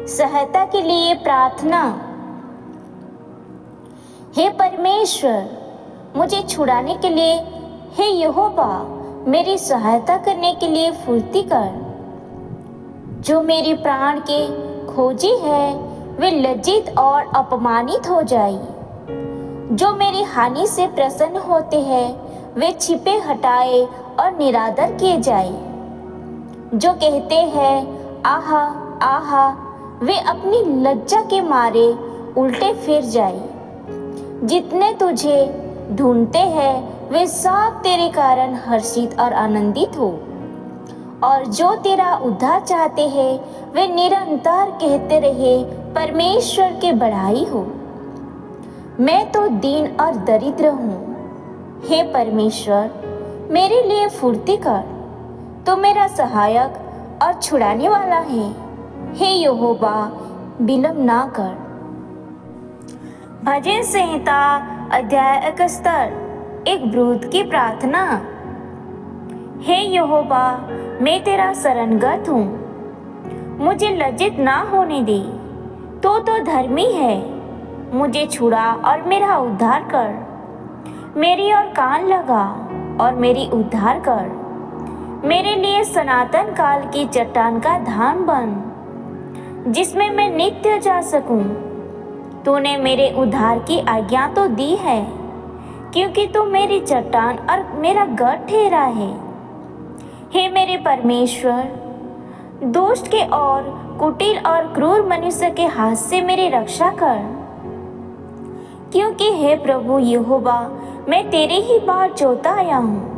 सहायता के लिए प्रार्थना। हे परमेश्वर, मुझे छुड़ाने के लिए, हे यहोवा, मेरी सहायता करने के लिए फुर्ती कर। जो मेरी प्राण के खोजी है वे लज्जित और अपमानित हो जाए। जो मेरी हानि से प्रसन्न होते हैं वे छिपे हटाए और निरादर किए जाए। जो कहते हैं आहा आहा, वे अपनी लज्जा के मारे उल्टे फिर जाए। जितने तुझे ढूंढते हैं वे सब तेरे कारण हर्षित और आनंदित हो, और जो तेरा उद्धार चाहते हैं वे निरंतर कहते रहे परमेश्वर की बढ़ाई हो। मैं तो दीन और दरिद्र हूँ। हे परमेश्वर, मेरे लिए फुर्ती कर। तो मेरा सहायक और छुड़ाने वाला है। हे यहोवा, विलंब ना कर। भजन संहिता अध्याय 71। एक वृद्ध की प्रार्थना। हे यहोवा, मैं तेरा शरणगत हूँ, मुझे लज्जित ना होने दे। तो धर्मी है, मुझे छुड़ा और मेरा उद्धार कर। मेरी ओर कान लगा और मेरी उद्धार कर। मेरे लिए सनातन काल की चट्टान का धाम बन, जिसमें मैं नित्य जा सकूं। तूने मेरे उद्धार की आज्ञा तो दी है, क्योंकि तू मेरी चट्टान और मेरा गढ़ ठहरा है। हे मेरे परमेश्वर, दुष्ट के और कुटिल और क्रूर मनुष्य के हाथ से मेरी रक्षा कर। क्योंकि हे प्रभु यहोवा, मैं तेरे ही बार जोता आया हूँ।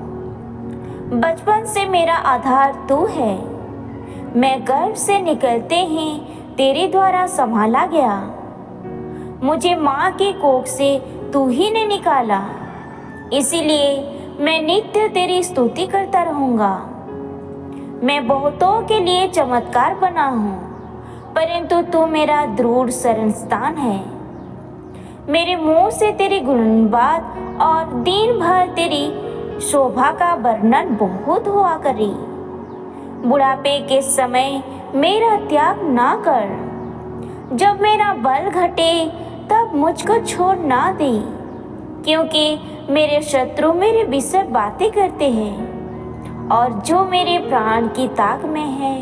बचपन से मेरा आधार तू है। मैं गर्भ से निकलते ही तेरे द्वारा संभाला गया। मुझे माँ के कोख से तू ही ने निकाला। इसीलिए मैं नित्य तेरी स्तुति करता रहूँगा। मैं बहुतों के लिए चमत्कार बना हूँ, परंतु तू मेरा दृढ़ शरण स्थान है। मेरे मुंह से तेरी गुणगान और दिन भर तेरी शोभा का वर्णन बहुत हुआ करे। बुढ़ापे के समय मेरा त्याग ना कर। जब मेरा बल घटे तब मुझको छोड़ ना दे, क्योंकि मेरे शत्रु मेरे विषय बातें करते हैं, और जो मेरे प्राण की ताक में है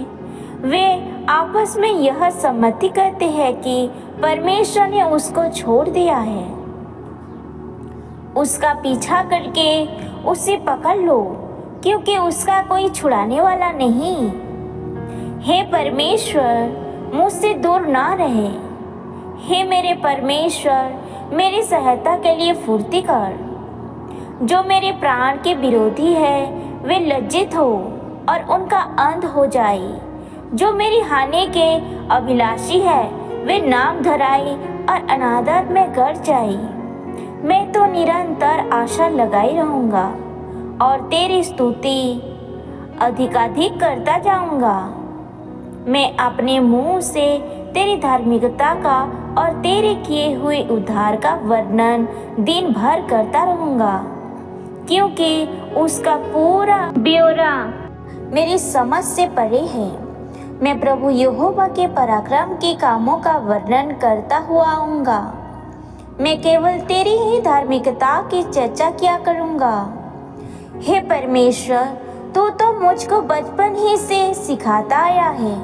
वे आपस में यह सम्मति करते हैं कि परमेश्वर ने उसको छोड़ दिया है। उसका पीछा करके उसे पकड़ लो, क्योंकि उसका कोई छुड़ाने वाला नहीं। हे परमेश्वर, मुझसे दूर ना रहे। हे मेरे परमेश्वर, मेरी सहायता के लिए फुर्ती कर। जो मेरे प्राण के विरोधी है वे लज्जित हो और उनका अंत हो जाए। जो मेरी हानि के अभिलाषी है वे नाम धराए और अनादर में गड़ जाए। मैं तो निरंतर आशा लगाई रहूँगा और तेरी स्तुति अधिकाधिक करता जाऊँगा। मैं अपने मुंह से तेरी धार्मिकता का और तेरे किए हुए उद्धार का वर्णन दिन भर करता रहूँगा, क्योंकि उसका पूरा ब्यौरा मेरी समझ से परे है। मैं प्रभु यहोवा के पराक्रम के कामों का वर्णन करता हुआ आऊँगा। मैं केवल तेरी ही धार्मिकता की चर्चा किया करूँगा। हे परमेश्वर, तू तो मुझको बचपन ही से सिखाता आया है,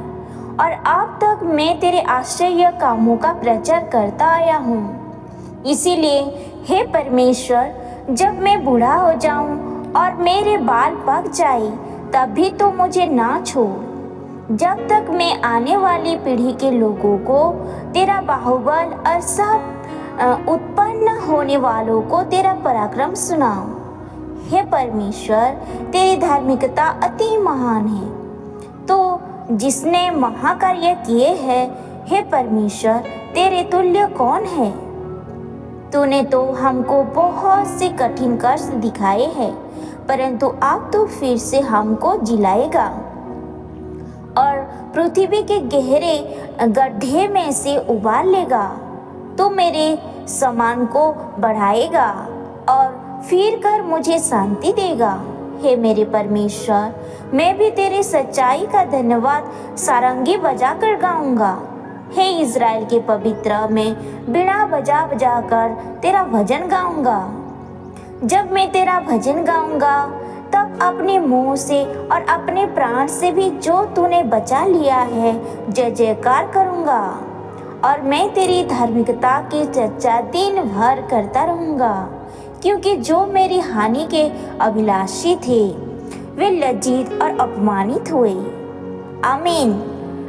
और अब तक मैं तेरे आश्चर्य कामों का प्रचार करता आया हूँ। इसीलिए हे परमेश्वर, जब मैं बूढ़ा हो जाऊँ और मेरे बाल पक जाए तब भी तू मुझे ना छोड़। जब तक मैं आने वाली पीढ़ी के लोगों को तेरा बाहुबल और सब उत्पन्न होने वालों को तेरा पराक्रम सुनाऊं। हे परमेश्वर, तेरी धार्मिकता अति महान है। तो जिसने महाकार्य किए हैं, हे परमेश्वर, तेरे तुल्य कौन है? तूने तो हमको बहुत से कठिन कष्ट दिखाए हैं, परंतु अब तो फिर से हमको जिलाएगा और पृथ्वी के गहरे गड्ढे में से उबार लेगा। तो मेरे सम्मान को बढ़ाएगा और फिर कर मुझे शांति देगा। हे मेरे परमेश्वर, मैं भी तेरे सच्चाई का धन्यवाद सारंगी बजा कर गाऊंगा। हे इज़राइल के पवित्र, मैं बीड़ा बजा बजा कर तेरा भजन गाऊंगा। जब मैं तेरा भजन गाऊंगा तब अपने मुंह से और अपने प्राण से भी जो तूने बचा लिया है जय जयकार करूंगा। और मैं तेरी धार्मिकता की चर्चा दिन भर करता रहूंगा, क्योंकि जो मेरी हानि के अभिलाषी थे वे लज्जित और अपमानित हुए। आमीन।